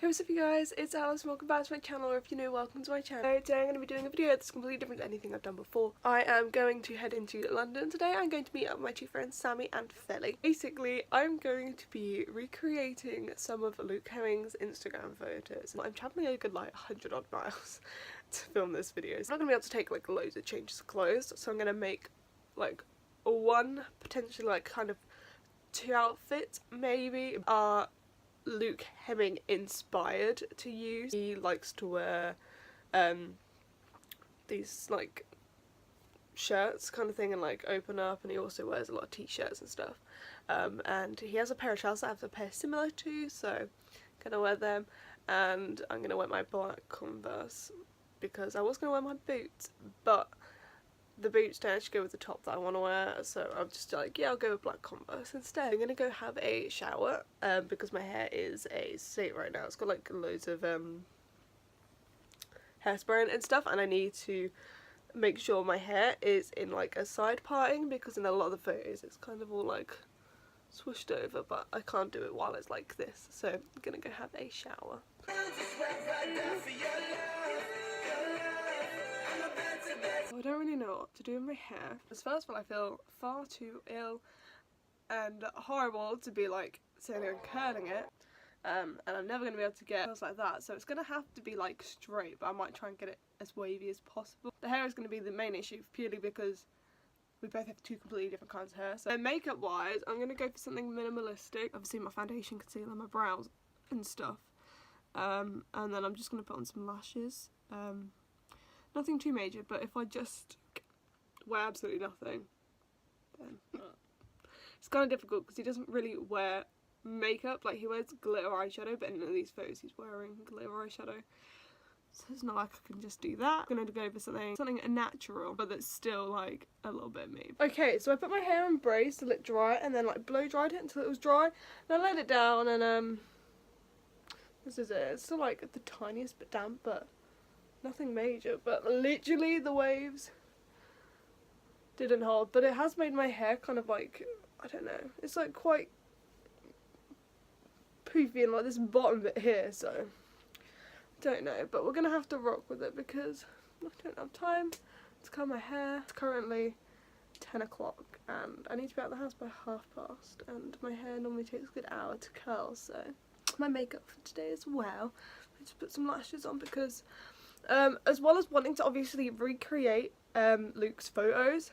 Hey, what's up you guys, it's Alice and welcome back to my channel, or if you're new, welcome to my channel. So today I'm going to be doing a video that's completely different to anything I've done before. I am going to head into London today. I'm going to meet up with my two friends, Sammy and Felly. Basically, I'm going to be recreating some of Luke Hemmings' Instagram photos. I'm travelling a good like 100 odd miles to film this video. So I'm not going to be able to take like loads of changes of clothes, so I'm going to make like one, potentially like kind of two outfits maybe are Luke Hemming inspired to use. He likes to wear these like shirts kind of thing and like open up, and he also wears a lot of t-shirts and stuff, and he has a pair of trousers that I have a pair similar to, so I'm gonna wear them, and I'm gonna wear my black Converse because I was gonna wear my boots, but the boots don't actually go with the top that I want to wear, so I'm just like, yeah, I'll go with black Converse instead. I'm gonna go have a shower because my hair is a state right now. It's got like loads of hairspray and stuff, and I need to make sure my hair is in like a side parting because in a lot of the photos it's kind of all like swooshed over, but I can't do it while it's like this, so I'm gonna go have a shower. I don't really know what to do with my hair. First of all, I feel far too ill and horrible to be like sitting there and curling it, and I'm never going to be able to get curls like that, so it's going to have to be like straight, but I might try and get it as wavy as possible. The hair is going to be the main issue purely because we both have two completely different kinds of hair. So makeup wise, I'm going to go for something minimalistic. Obviously my foundation, concealer, my brows and stuff, and then I'm just going to put on some lashes. Nothing too major, but if I just wear absolutely nothing, then it's kind of difficult because he doesn't really wear makeup. Like, he wears glitter eyeshadow, but in these photos he's wearing glitter eyeshadow, so it's not like I can just do that. I'm going to go for something natural, but that's still like a little bit me. Okay, so I put my hair in braids to let it dry, and then like blow dried it until it was dry, and I let it down, and this is it. It's still like the tiniest bit damp, but nothing major, but literally the waves didn't hold, but it has made my hair kind of like, I don't know, it's like quite poofy and like this bottom bit here, so don't know, but we're gonna have to rock with it because I don't have time to curl my hair. It's currently 10 o'clock and I need to be out of the house by past, and my hair normally takes a good hour to curl, so my makeup for today as well. I just put some lashes on because as well as wanting to obviously recreate Luke's photos,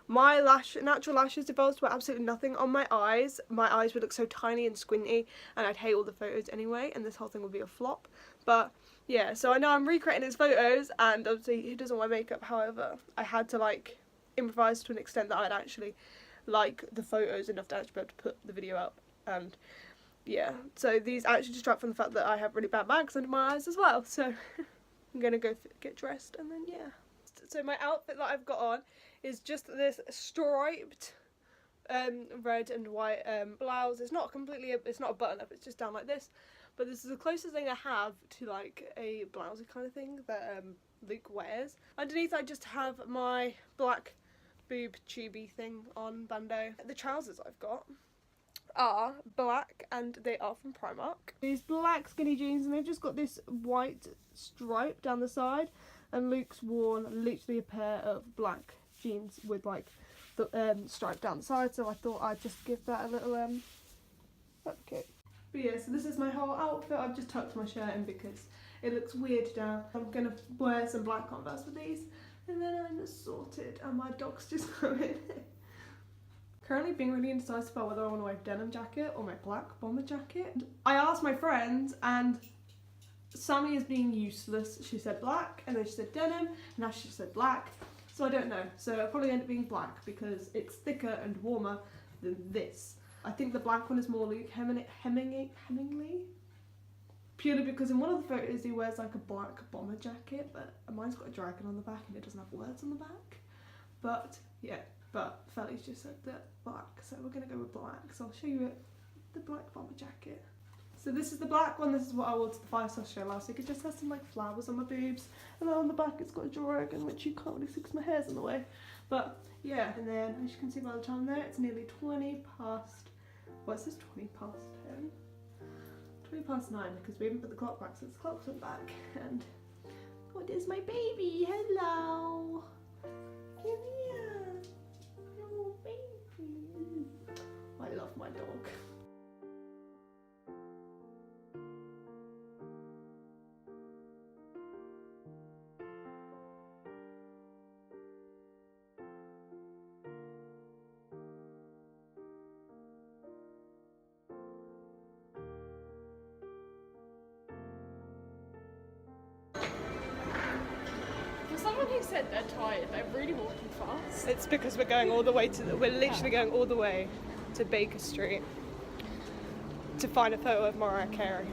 my natural lashes developed were absolutely nothing on my eyes. My eyes would look so tiny and squinty, and I'd hate all the photos anyway, and this whole thing would be a flop. But yeah, so I know I'm recreating his photos, and obviously he doesn't wear makeup. However, I had to like improvise to an extent that I'd actually like the photos enough to actually be able to put the video up, and yeah, so these actually distract from the fact that I have really bad bags under my eyes as well, so I'm gonna go get dressed and then yeah. So my outfit that I've got on is just this striped red and white blouse. It's not completely, it's not a button up, it's just down like this, but this is the closest thing I have to like a blousey kind of thing that Luke wears. Underneath I just have my black boob tubey thing on bandeau. The trousers I've got are black and they are from Primark. These black skinny jeans, and they've just got this white stripe down the side, and Luke's worn literally a pair of black jeans with like the stripe down the side, so I thought I'd just give that a little okay. But yeah, so this is my whole outfit. I've just tucked my shirt in because it looks weird down. I'm gonna wear some black Converse with these, and then I'm sorted, and my dog's just coming. Currently being really indecisive about whether I want to wear a denim jacket or my black bomber jacket. I asked my friends, and Sammy is being useless. She said black, and then she said denim, and now she said black. So I don't know. So I'll probably end up being black because it's thicker and warmer than this. I think the black one is more Luke Hemmingly. Purely because in one of the photos he wears like a black bomber jacket, but mine's got a dragon on the back and it doesn't have words on the back. But yeah. But Felly's just said that black, so we're going to go with black. So I'll show you the black bomber jacket. So this is the black one. This is what I wore to the 5-star show last week. It just has some like flowers on my boobs, and then on the back it's got a dragon, which you can't really see because my hair's in the way. But yeah, and then as you can see by the time there, it's nearly 20 past. Well, it says 20 past 10. 9 because we haven't put the clock back since the clocks went back. And oh, there's my baby. Hello. Come here. Oh, baby. I love my dog. Someone who said they're tired, they're really walking fast. It's because we're going all the way to we're literally going all the way to Baker Street to find a photo of Mariah Carey.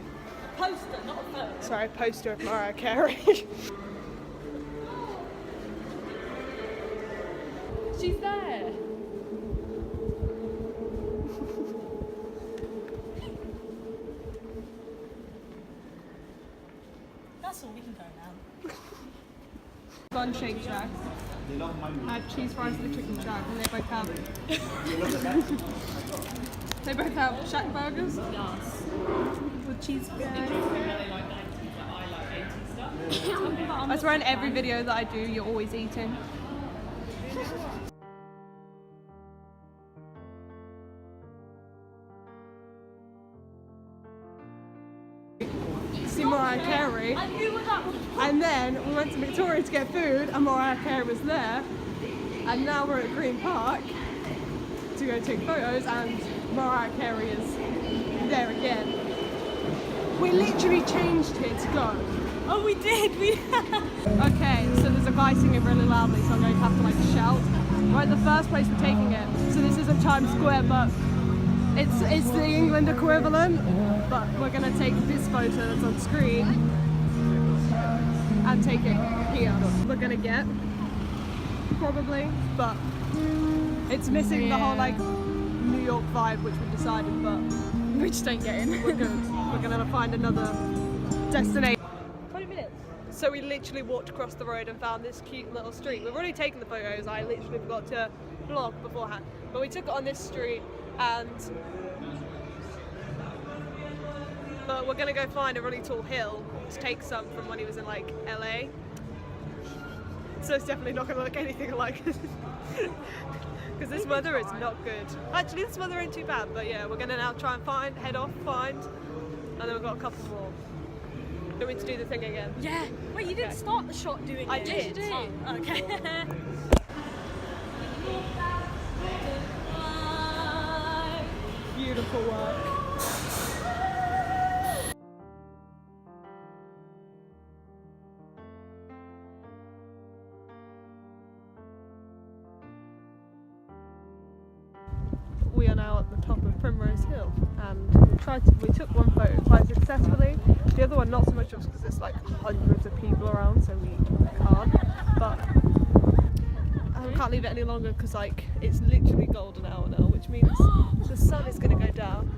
A poster, not a photo. Sorry, a poster of Mariah Carey. She's there. That's all, we can go now. Bun Shake Shack. I had cheese fries at the chicken shack, and they both have. They both have shack burgers. Yes. With cheese. I swear in every video that I do, you're always eating. See Mariah Carey. I knew what that was. And then we went to Victoria to get food and Mariah Carey was there. And now we're at Green Park to go take photos and Mariah Carey is there again. We literally changed here to go. Oh, we did. Okay, so there's a guy singing really loudly, so I'm going to have to like shout. We're at the first place we're taking it. So this isn't Times Square, but it's the England equivalent. But we're going to take this photo that's on screen and take it here. We're going to get, probably, but it's missing the whole like New York vibe, which we decided, but We just don't get in. we're good. We're going to find another destination. 20 minutes. So we literally walked across the road and found this cute little street. We've already taken the photos, I literally forgot to vlog beforehand. But we took it on this street but we're gonna go find a really tall hill to take some from when he was in like LA. So it's definitely not gonna look anything like it. Because this weather is not good. Actually this weather ain't too bad, but yeah, we're gonna now try and head off, and then we've got a couple more. Do we need to do the thing again? Yeah. Wait, you didn't start the shot doing I it. did. Oh, okay. Beautiful work. We are now at the top of Primrose Hill and we took one photo quite successfully. The other one not so much just because there's like hundreds of people around, so we can't. But we can't leave it any longer because like it's literally golden hour now, which means the sun is going to go down.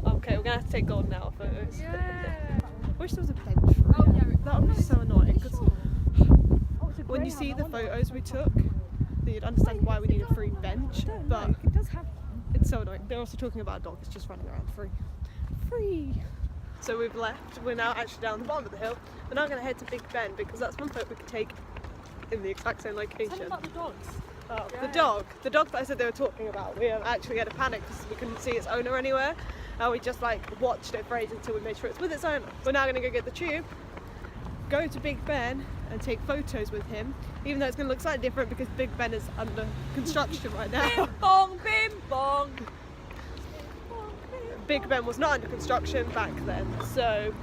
Okay, we're going to have to take golden hour photos. Yeah. I wish there was a bench for it. That would be so annoying because when you see the photos we took, then you'd understand why we need a free bench. But It does have one. it's so annoying. They're also talking about a dog that's just running around free. So we've left. We're now actually down the bottom of the hill. We're now going to head to Big Ben because that's one photo we could take in the exact same Tell me location. about the dogs. Oh, Yeah. the dog that I said they were talking about. We actually had a panic because we couldn't see its owner anywhere. And we just like watched it for ages until we made sure it's with its owner. We're now going to go get the tube, go to Big Ben and take photos with him, even though it's going to look slightly different because Big Ben is under construction right now. Bim bong, bim bong. Big Ben was not under construction back then, so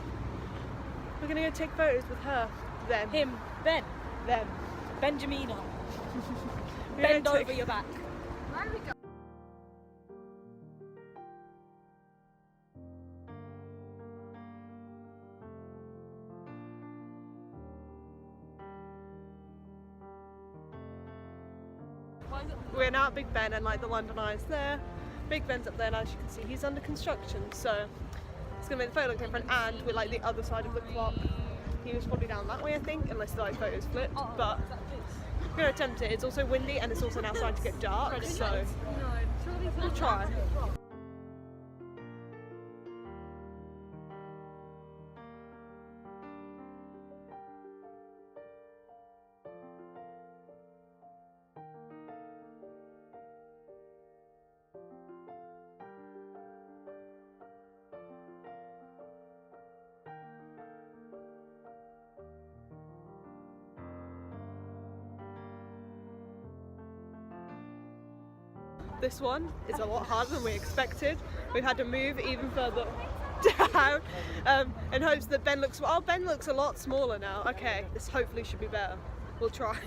we're going to go take photos with her, them, Him, Ben, them. Benjamina. We're Bend gonna over take- your back. We're now at Big Ben and like the London Eye's there. Big Ben's up there and as you can see he's under construction, so it's going to make the photo look different and we're like the other side of the clock. He was probably down that way I think, unless the like photos flipped, but we're going to attempt it. It's also windy and it's also now starting to get dark, so we'll try. This one is a lot harder than we expected. We've had to move even further down in hopes that Ben looks a lot smaller now. Okay, this hopefully should be better. We'll try.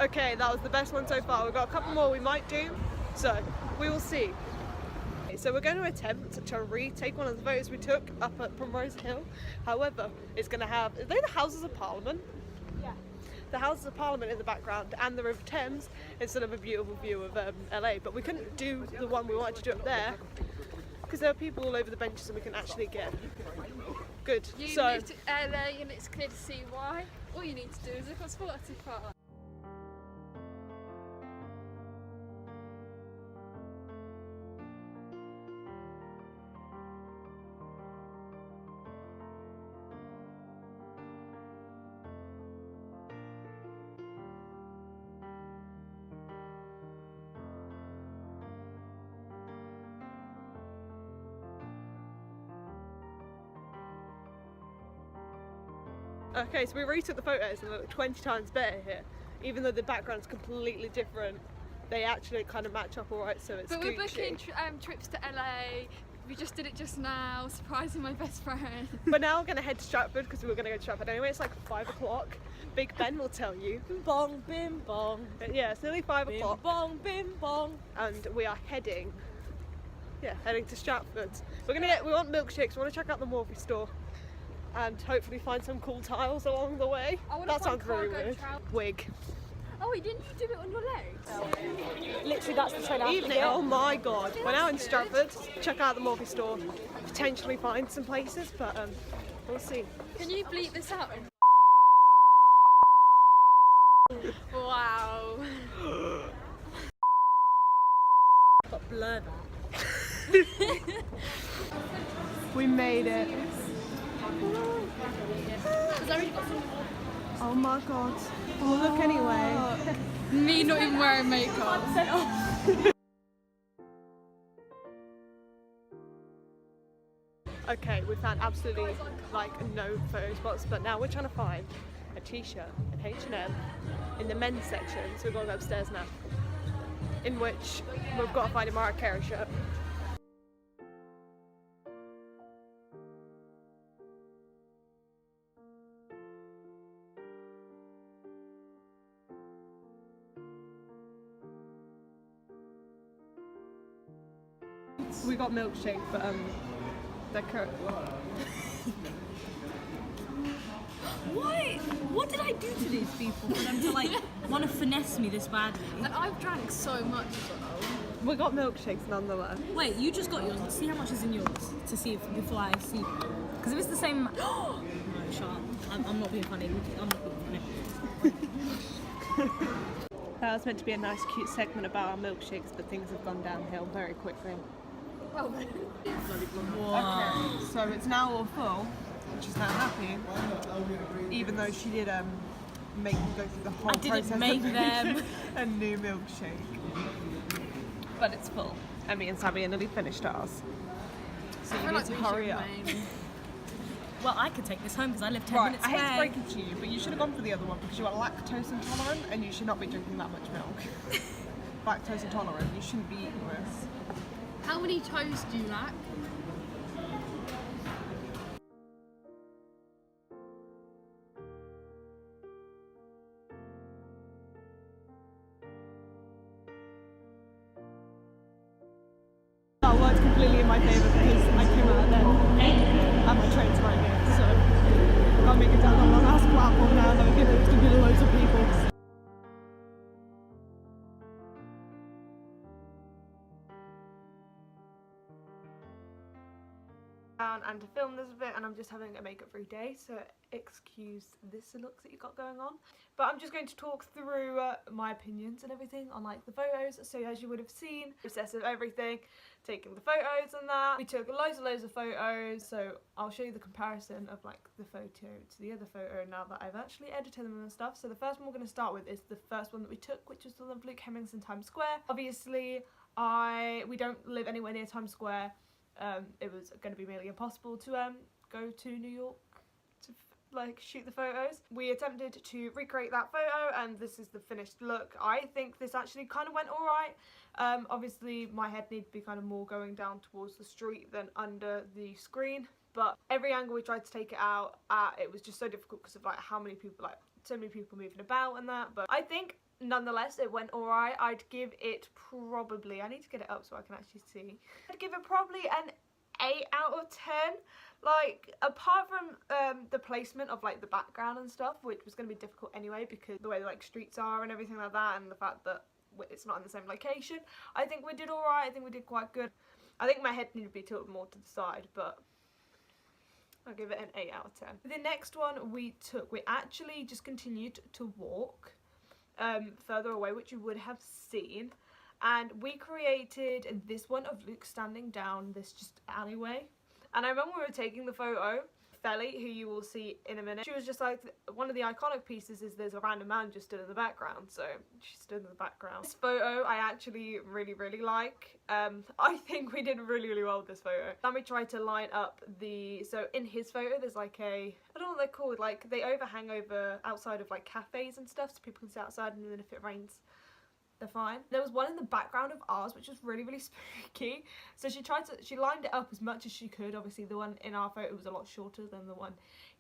Okay, that was the best one so far. We've got a couple more we might do, so we will see. Okay, so we're going to attempt to retake one of the photos we took up at Primrose Hill. However, it's going to have, are they the Houses of Parliament? Yeah. The Houses of Parliament in the background and the River Thames instead of a beautiful view of LA, but we couldn't do the one we wanted to do up there because there are people all over the benches and we can actually get good. You So moved to LA and it's clear to see why. All you need to do is look on Spotify. okay, so we retook the photos and they look 20 times better here, even though the background's completely different. They actually kind of match up alright, so it's But we're Gucci. booking trips to LA. We just did it just now, surprising my best friend. But now we're going to head to Stratford because we were going to go to Stratford anyway. It's like 5 o'clock. Big Ben will tell you. Bim bong, bim bong. Yeah, it's nearly 5 Bim o'clock. bong, bim bong. And we are heading to Stratford. We want milkshakes. We want to check out the Morphe store and hopefully find some cool tiles along the way. I wanna That find sounds really cargo weird. trousers. Wig. Oh, wait, didn't you do it on your legs? Literally, that's the train I have to Evening. get. Oh my god. We're now in Stratford. Check out the Morphe store. Potentially find some places, but we'll see. Can you bleep this out? Wow. But blur that. We made it. Oh my god. Oh, look anyway. Me not even wearing makeup. Okay, we found absolutely like no photo spots, but now we're trying to find a t-shirt in H&M in the men's section, so we're going to go upstairs now, in which we've got to find a Mariah Carey shirt. We got milkshake, but they're current. What did I do to these people for them to like want to finesse me this badly? And I've drank so much as well. We got milkshakes nonetheless. Wait, you just got yours. Let's see how much is in yours to see if before I see. Because if it's the same. No, shut up. I'm not being funny. I'm not being funny. That was meant to be a nice cute segment about our milkshakes, but things have gone downhill very quickly. Well, Okay, so it's now all full, and she's now happy, even though she did make them go through the whole I didn't process make of them. making a new milkshake. But it's full, and me and Sabby are nearly finished ours. So you need to hurry up. Well, I could take this home because I live 10 Right, minutes I hate to away. break it to you, but you should have gone for the other one because you are lactose intolerant and you should not be drinking that much milk. Lactose intolerant, you shouldn't be eating this. how many toes do you lack? That worked completely in my favour because I came out then and my train's right here, so I've got to make it down on the last platform now, though there's going to be loads of people. And to film this bit, and I'm just having a makeup free day, so excuse this looks that you got going on, but I'm just going to talk through my opinions and everything on like the photos. So as you would have seen, process of everything, taking the photos and that, we took loads of photos, so I'll show you the comparison of like the photo to the other photo now that I've actually edited them and stuff. So the first one we're going to start with is the first one that we took, which was the one of Luke Hemmings in Times Square. Obviously we don't live anywhere near Times Square. It was going to be nearly impossible to go to New York like shoot the photos. We attempted to recreate that photo and this is the finished look. I think this actually kind of went alright. Obviously my head needed to be kind of more going down towards the street than under the screen, but every angle we tried to take it out at, it was just so difficult because of like how many people, like so many people moving about and that. But I think nonetheless it went alright. I'd give it probably, I need to get it up so I can actually see, I'd give it probably an 8 out of 10. Like, apart from the placement of like the background and stuff, which was going to be difficult anyway because the way the like streets are and everything like that, and the fact that it's not in the same location, I think we did alright. I think we did quite good. I think my head needed to be tilted more to the side, but I'll give it an 8 out of 10. The next one we actually just continued to walk further away, which you would have seen, and we created this one of Luke standing down this just alleyway. And I remember we were taking the photo, Felly, who you will see in a minute, she was just like, one of the iconic pieces is there's a random man just stood in the background, so she stood in the background. This photo I actually really like. I think we did really well with this photo. Then we tried to line up so in his photo there's like I don't know what they're called, like they overhang over outside of like cafes and stuff so people can sit outside, and then if it rains they're fine. There was one in the background of ours which was really spooky, so she lined it up as much as she could. Obviously the one in our photo was a lot shorter than the one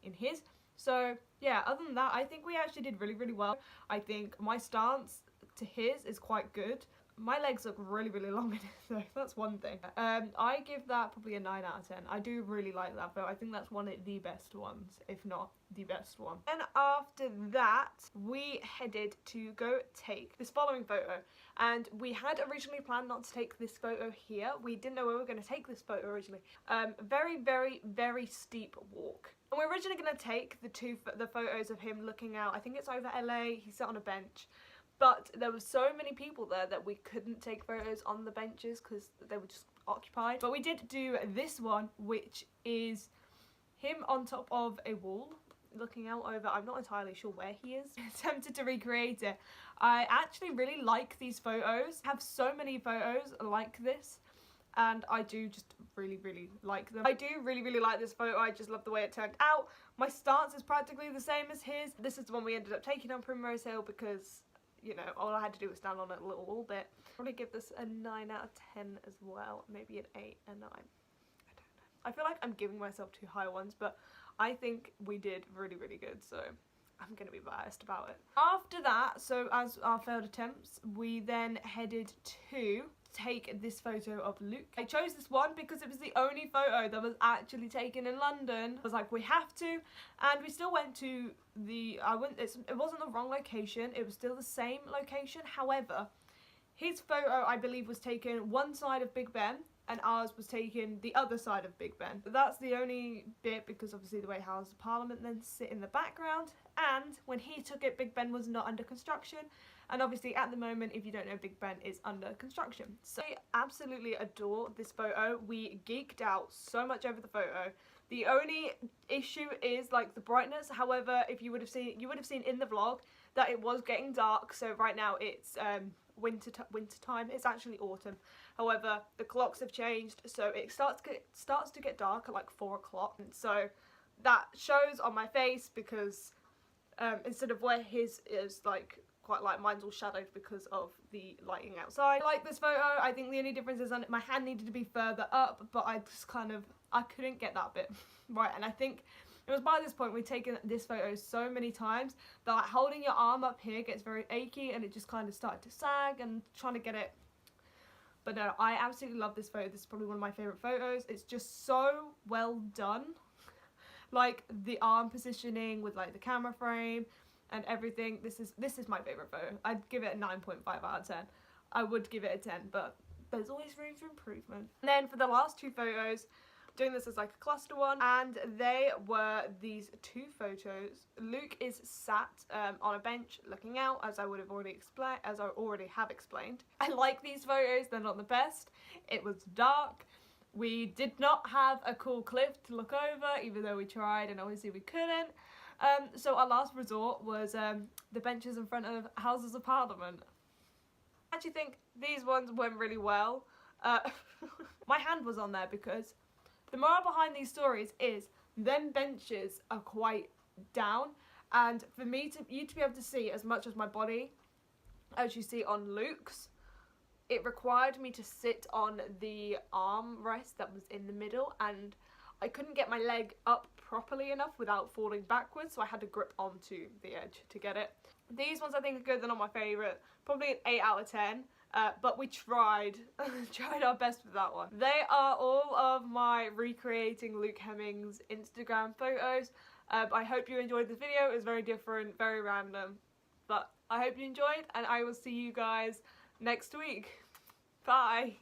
in his, so yeah, other than that I think we actually did really well. I think my stance to his is quite good. My legs look really long in it though, that's one thing. I give that probably a 9 out of 10. I do really like that photo. I think that's one of the best ones, if not the best one. And after that we headed to go take this following photo, and we had originally planned not to take this photo here. We didn't know where we were going to take this photo originally. Very steep walk. And we're originally going to take the photos of him looking out. I think it's over LA. He sat on a bench. But there were so many people there that we couldn't take photos on the benches because they were just occupied. But we did do this one, which is him on top of a wall looking out over, I'm not entirely sure where he is. Attempted to recreate it. I actually really like these photos. I have so many photos like this, and I do just really like them. I do really like this photo. I just love the way it turned out. My stance is practically the same as his. This is the one we ended up taking on Primrose Hill because, you know, all I had to do was stand on it a little bit. I'll probably give this a 9 out of 10 as well. Maybe an 8, a 9. I don't know. I feel like I'm giving myself too high ones, but I think we did really good, so I'm going to be biased about it. After that, so as our failed attempts, we then headed to take this photo of Luke. I chose this one because it was the only photo that was actually taken in London. I was like, we have to, and we still went to it wasn't the wrong location, it was still the same location. However, his photo I believe was taken one side of Big Ben and ours was taken the other side of Big Ben. But that's the only bit because obviously the way Houses of Parliament then sit in the background, and when he took it Big Ben was not under construction, and obviously at the moment, if you don't know, Big Ben is under construction. So I absolutely adore this photo. We geeked out so much over the photo. The only issue is like the brightness. However, if you would have seen in the vlog that it was getting dark. So right now it's winter time. It's actually autumn. However, the clocks have changed, so it starts to get dark at like 4 o'clock. And so that shows on my face because instead of where his is like quite light, mine's all shadowed because of the lighting outside. I like this photo. I think the only difference is my hand needed to be further up, but I couldn't get that bit right. And I think it was by this point we'd taken this photo so many times that like holding your arm up here gets very achy, and it just kind of started to sag and trying to get it. But no, I absolutely love this photo. This is probably one of my favourite photos. It's just so well done. Like the arm positioning with like the camera frame and everything. This is my favourite photo. I'd give it a 9.5 out of 10. I would give it a 10, but there's always room for improvement. And then for the last 2 photos, doing this as like a cluster one, and they were these 2 photos. Luke is sat on a bench looking out, as I already have explained. I like these photos. They're not the best. It was dark. We did not have a cool cliff to look over, even though we tried, and obviously we couldn't. So our last resort was the benches in front of Houses of Parliament. I actually think these ones went really well. My hand was on there because the moral behind these stories is them benches are quite down, and for you to be able to see as much of my body as you see on Luke's, it required me to sit on the armrest that was in the middle, and I couldn't get my leg up properly enough without falling backwards, so I had to grip onto the edge to get it. These ones I think are good, they're not my favourite, probably an 8 out of 10, but we tried our best with that one. They are all of my recreating Luke Hemmings Instagram photos. I hope you enjoyed this video. It was very different, very random, but I hope you enjoyed, and I will see you guys next week. Bye!